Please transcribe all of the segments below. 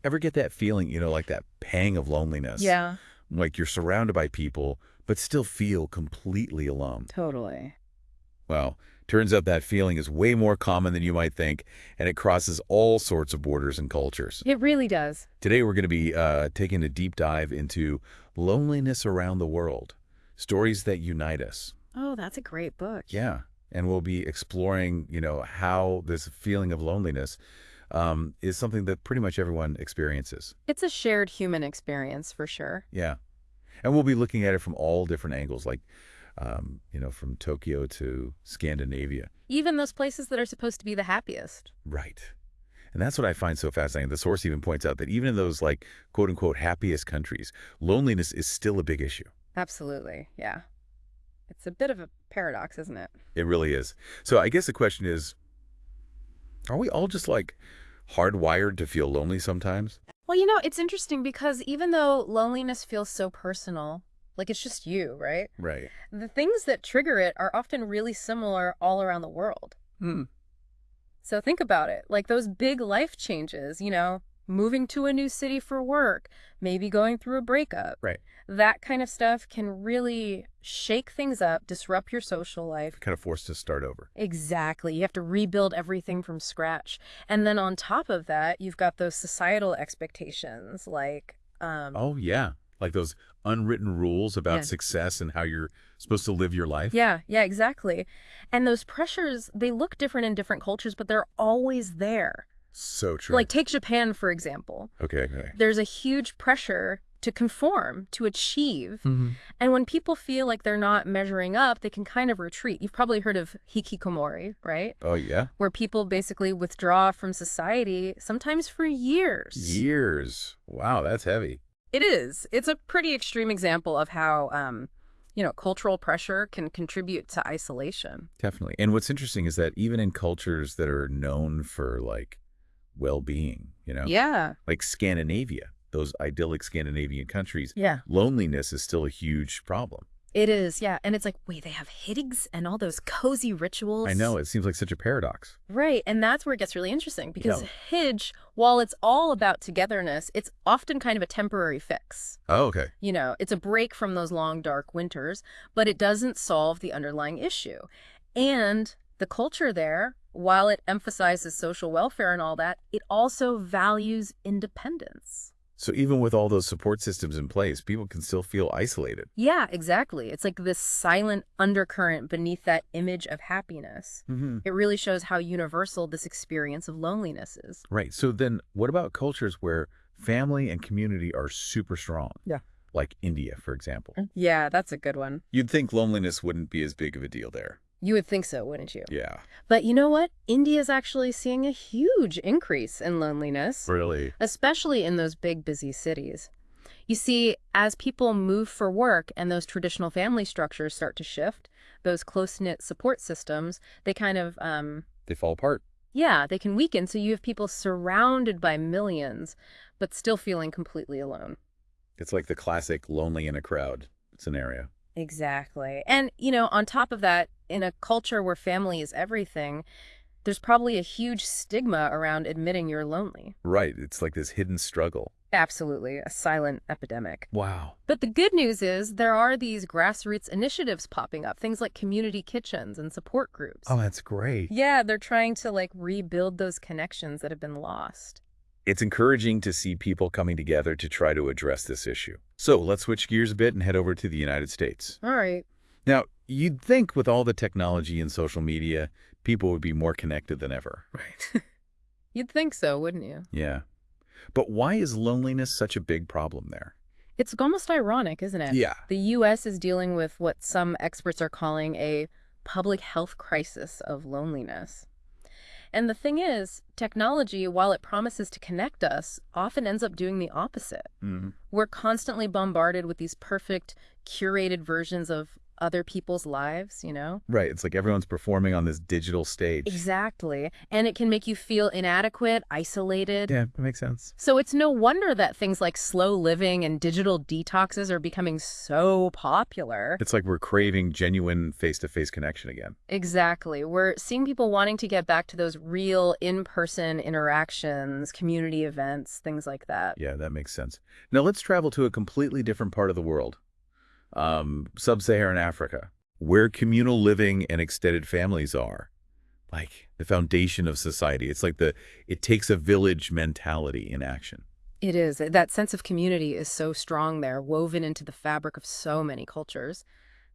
Ever get that feeling, like that pang of loneliness? Yeah, Like you're surrounded by people, but still feel completely alone. totally. Well, turns out that feeling is way more common than you might think, and it crosses all sorts of borders and cultures. It really does. Today, we're going to be taking a deep dive into loneliness around the world, stories that unite us. Oh, that's a great book. Yeah, and we'll be exploring, how this feeling of loneliness is something that pretty much everyone experiences. It's a shared human experience for sure. Yeah, and we'll be looking at it from all different angles, like, from Tokyo to Scandinavia. Even those places that are supposed to be the happiest. Right. And that's what I find so fascinating. The source even points out that even in those, like, quote unquote, happiest countries, loneliness is still a big issue. Absolutely, yeah. It's a bit of a paradox, isn't it? It really is. So I guess the question is, are we all just like hardwired to feel lonely sometimes? Well, it's interesting because even though loneliness feels so personal, like it's just you, right? Right. The things that trigger it are often really similar all around the world. Hmm. So think about it, like those big life changes, moving to a new city for work, maybe going through a breakup. Right. That kind of stuff can really shake things up, disrupt your social life. Kind of forced to start over. Exactly. You have to rebuild everything from scratch. And then on top of that, you've got those societal expectations like, Oh, yeah. Like those unwritten rules about yeah. success and how you're supposed to live your life. Yeah, exactly. And those pressures, they look different in different cultures, but they're always there. So true. Like take Japan, for example. Okay. Okay. There's a huge pressure to conform, to achieve. Mm-hmm. And when people feel like they're not measuring up, they can kind of retreat. You've probably heard of hikikomori, right? Oh, yeah. Where people basically withdraw from society, sometimes for years. Years. Wow, that's heavy. It is. It's a pretty extreme example of how, cultural pressure can contribute to isolation. Definitely. And what's interesting is that even in cultures that are known for like well-being, Yeah. like Scandinavia, those idyllic Scandinavian countries, Yeah. loneliness is still a huge problem. It is, yeah. And it's like, wait, they have hiddigs and all those cozy rituals. I know, it seems like such a paradox. Right. And that's where it gets really interesting because Yeah. Hidge, while it's all about togetherness, it's often kind of a temporary fix. Oh, okay. It's a break from those long, dark winters, but it doesn't solve the underlying issue. And the culture there, while it emphasizes social welfare and all that, it also values independence. So even with all those support systems in place, people can still feel isolated. Yeah, exactly. It's like this silent undercurrent beneath that image of happiness. Mm-hmm. It really shows how universal this experience of loneliness is. Right. So then what about cultures where family and community are super strong? Yeah. Like India, for example. Yeah, that's a good one. You'd think loneliness wouldn't be as big of a deal there. You would think so, wouldn't you? Yeah. But you know what? India's actually seeing a huge increase in loneliness, Really? especially in those big, busy cities. You see, as people move for work and those traditional family structures start to shift, those close-knit support systems, they kind of, They fall apart. yeah, they can weaken. So you have people surrounded by millions, but still feeling completely alone. It's like the classic lonely in a crowd scenario. Exactly. And, on top of that, in a culture where family is everything, there's probably a huge stigma around admitting you're lonely. Right. It's like this hidden struggle. Absolutely, a silent epidemic. Wow. But the good news is there are these grassroots initiatives popping up, things like community kitchens and support groups. Oh, that's great. Yeah, they're trying to rebuild those connections that have been lost. It's encouraging to see people coming together to try to address this issue. So let's switch gears a bit and head over to the United States. All right. Now, you'd think with all the technology and social media, people would be more connected than ever. Right. You'd think so, wouldn't you? Yeah. But why is loneliness such a big problem there? It's almost ironic, isn't it? Yeah. The U.S. is dealing with what some experts are calling a public health crisis of loneliness. And the thing is, technology, while it promises to connect us, often ends up doing the opposite. Mm-hmm. We're constantly bombarded with these perfect, curated versions of other people's lives, you know? Right. It's like everyone's performing on this digital stage. Exactly. And it can make you feel inadequate, isolated. Yeah, that makes sense. So it's no wonder that things like slow living and digital detoxes are becoming so popular. It's like we're craving genuine face-to-face connection again. Exactly. We're seeing people wanting to get back to those real in-person interactions, community events, things like that. Yeah, that makes sense. Now let's travel to a completely different part of the world. Sub-Saharan Africa, where communal living and extended families are, like the foundation of society. It's like it takes a village mentality in action. It is. That sense of community is so strong there, woven into the fabric of so many cultures.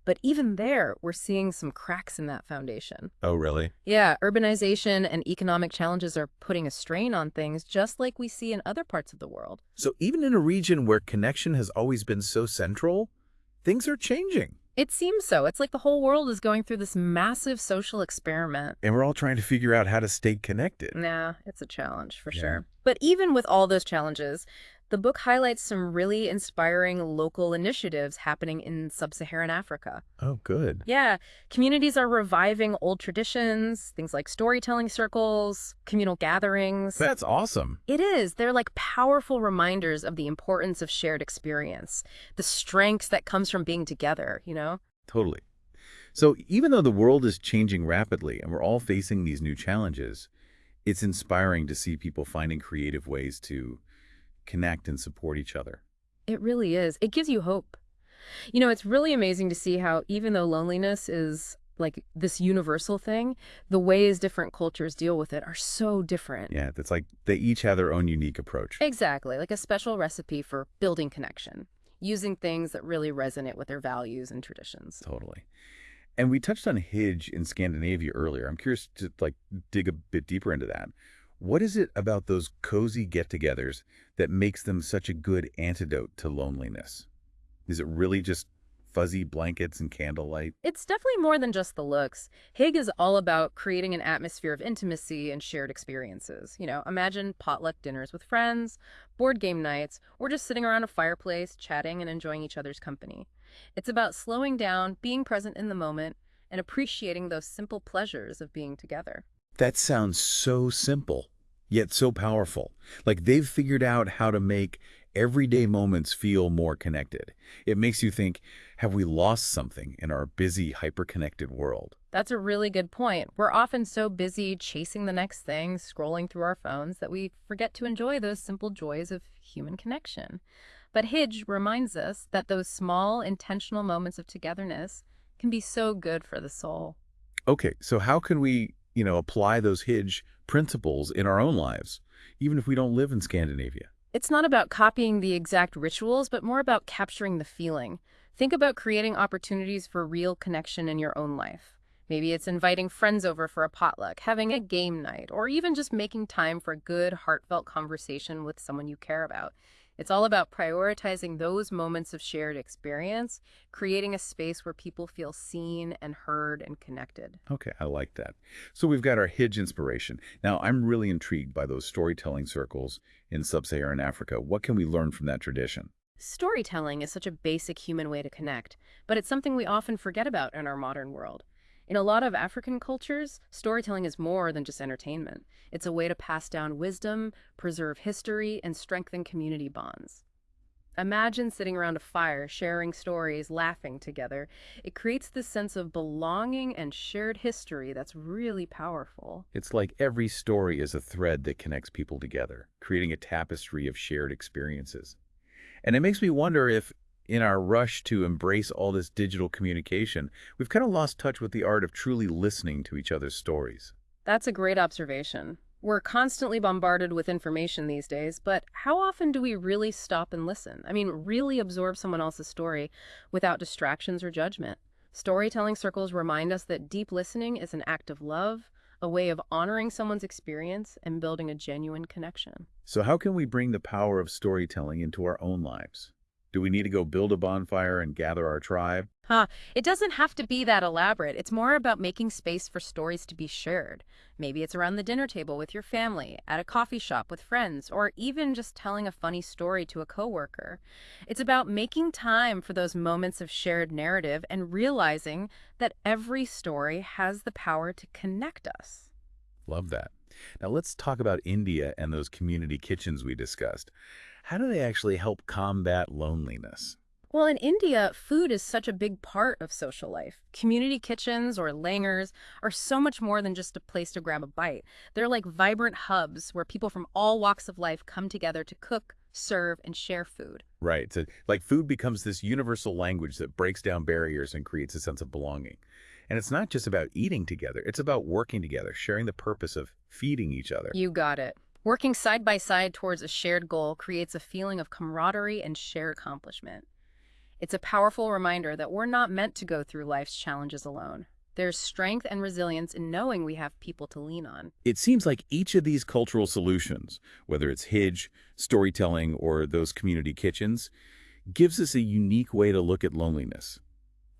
But even there, we're seeing some cracks in that foundation. Oh, really? Yeah, urbanization and economic challenges are putting a strain on things just like we see in other parts of the world. So even in a region where connection has always been so central, things are changing. It seems so. It's like the whole world is going through this massive social experiment. And we're all trying to figure out how to stay connected. Nah, it's a challenge for Yeah. sure. But even with all those challenges, the book highlights some really inspiring local initiatives happening in sub-Saharan Africa. Oh, good. Yeah, communities are reviving old traditions, things like storytelling circles, communal gatherings. That's awesome. It is. They're like powerful reminders of the importance of shared experience, the strength that comes from being together, you know? Totally. So even though the world is changing rapidly and we're all facing these new challenges, it's inspiring to see people finding creative ways to connect and support each other. It really is. It gives you hope. You know, it's really amazing to see how even though loneliness is like this universal thing, the ways different cultures deal with it are so different. Yeah, it's like they each have their own unique approach. Exactly, like a special recipe for building connection, using things that really resonate with their values and traditions. Totally. And we touched on Hijj in Scandinavia earlier. I'm curious to dig a bit deeper into that. What is it about those cozy get-togethers that makes them such a good antidote to loneliness? Is it really just fuzzy blankets and candlelight? It's definitely more than just the looks. Hig is all about creating an atmosphere of intimacy and shared experiences. You know, imagine potluck dinners with friends, board game nights, or just sitting around a fireplace, chatting and enjoying each other's company. It's about slowing down, being present in the moment, and appreciating those simple pleasures of being together. That sounds so simple, yet so powerful. Like they've figured out how to make everyday moments feel more connected. It makes you think, have we lost something in our busy, hyper-connected world? That's a really good point. We're often so busy chasing the next thing, scrolling through our phones, that we forget to enjoy those simple joys of human connection. But Hijj reminds us that those small, intentional moments of togetherness can be so good for the soul. Okay, so how can we, apply those Hijj principles in our own lives, even if we don't live in Scandinavia? It's not about copying the exact rituals, but more about capturing the feeling. Think about creating opportunities for real connection in your own life. Maybe it's inviting friends over for a potluck, having a game night, or even just making time for a good, heartfelt conversation with someone you care about. It's all about prioritizing those moments of shared experience, creating a space where people feel seen and heard and connected. Okay, I like that. So we've got our Hijj inspiration. Now, I'm really intrigued by those storytelling circles in sub-Saharan Africa. What can we learn from that tradition? Storytelling is such a basic human way to connect, but it's something we often forget about in our modern world. In a lot of African cultures, storytelling is more than just entertainment. It's a way to pass down wisdom, preserve history, and strengthen community bonds. Imagine sitting around a fire, sharing stories, laughing together. It creates this sense of belonging and shared history that's really powerful. It's like every story is a thread that connects people together, creating a tapestry of shared experiences. And it makes me wonder if, in our rush to embrace all this digital communication, we've kind of lost touch with the art of truly listening to each other's stories. That's a great observation. We're constantly bombarded with information these days, but how often do we really stop and listen? I mean, really absorb someone else's story without distractions or judgment? Storytelling circles remind us that deep listening is an act of love, a way of honoring someone's experience and building a genuine connection. So how can we bring the power of storytelling into our own lives? Do we need to go build a bonfire and gather our tribe? Huh. It doesn't have to be that elaborate. It's more about making space for stories to be shared. Maybe it's around the dinner table with your family, at a coffee shop with friends, or even just telling a funny story to a coworker. It's about making time for those moments of shared narrative and realizing that every story has the power to connect us. Love that. Now let's talk about India and those community kitchens we discussed. How do they actually help combat loneliness? Well, in India, food is such a big part of social life. Community kitchens or langars are so much more than just a place to grab a bite. They're like vibrant hubs where people from all walks of life come together to cook, serve, and share food. Right. So, like food becomes this universal language that breaks down barriers and creates a sense of belonging. And it's not just about eating together, it's about working together, sharing the purpose of feeding each other. You got it. Working side by side towards a shared goal creates a feeling of camaraderie and shared accomplishment. It's a powerful reminder that we're not meant to go through life's challenges alone. There's strength and resilience in knowing we have people to lean on. It seems like each of these cultural solutions, whether it's Hijj, storytelling, or those community kitchens, gives us a unique way to look at loneliness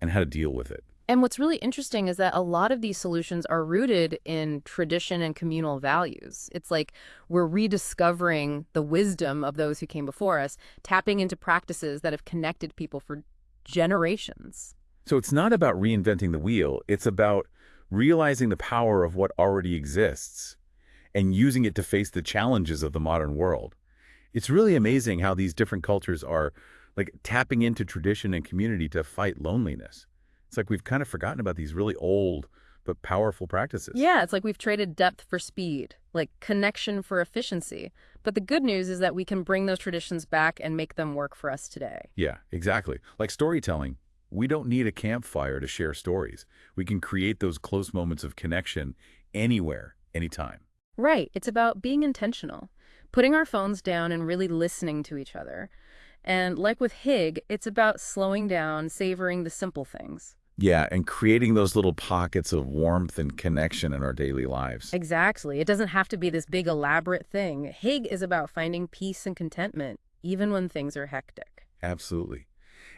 and how to deal with it. And what's really interesting is that a lot of these solutions are rooted in tradition and communal values. It's like we're rediscovering the wisdom of those who came before us, tapping into practices that have connected people for generations. So it's not about reinventing the wheel, it's about realizing the power of what already exists and using it to face the challenges of the modern world. It's really amazing how these different cultures are like tapping into tradition and community to fight loneliness. It's like we've kind of forgotten about these really old but powerful practices. Yeah, it's like we've traded depth for speed, like connection for efficiency. But the good news is that we can bring those traditions back and make them work for us today. Yeah, exactly. Like storytelling, we don't need a campfire to share stories. We can create those close moments of connection anywhere, anytime. Right, it's about being intentional, putting our phones down and really listening to each other. And like with Hig, it's about slowing down, savoring the simple things. Yeah, and creating those little pockets of warmth and connection in our daily lives. Exactly. It doesn't have to be this big elaborate thing. Hig is about finding peace and contentment, even when things are hectic. Absolutely.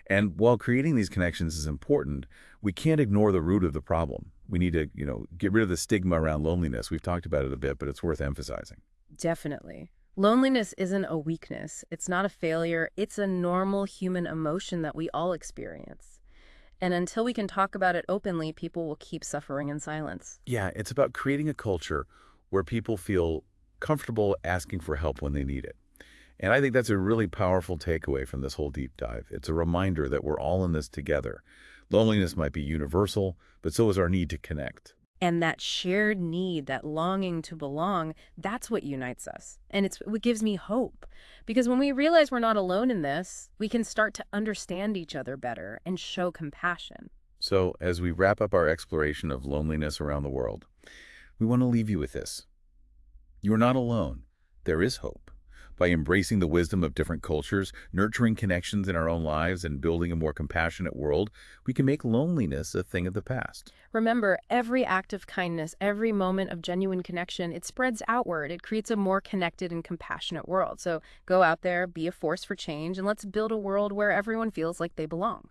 And while creating these connections is important, we can't ignore the root of the problem. We need to, get rid of the stigma around loneliness. We've talked about it a bit, but it's worth emphasizing. Definitely. Loneliness isn't a weakness. It's not a failure. It's a normal human emotion that we all experience. And until we can talk about it openly, people will keep suffering in silence. Yeah, it's about creating a culture where people feel comfortable asking for help when they need it. And I think that's a really powerful takeaway from this whole deep dive. It's a reminder that we're all in this together. Loneliness might be universal, but so is our need to connect. And that shared need, that longing to belong, that's what unites us. And it's what gives me hope. Because when we realize we're not alone in this, we can start to understand each other better and show compassion. So as we wrap up our exploration of loneliness around the world, we want to leave you with this. You are not alone. There is hope. By embracing the wisdom of different cultures, nurturing connections in our own lives, and building a more compassionate world, we can make loneliness a thing of the past. Remember, every act of kindness, every moment of genuine connection, it spreads outward. It creates a more connected and compassionate world. So go out there, be a force for change, and let's build a world where everyone feels like they belong.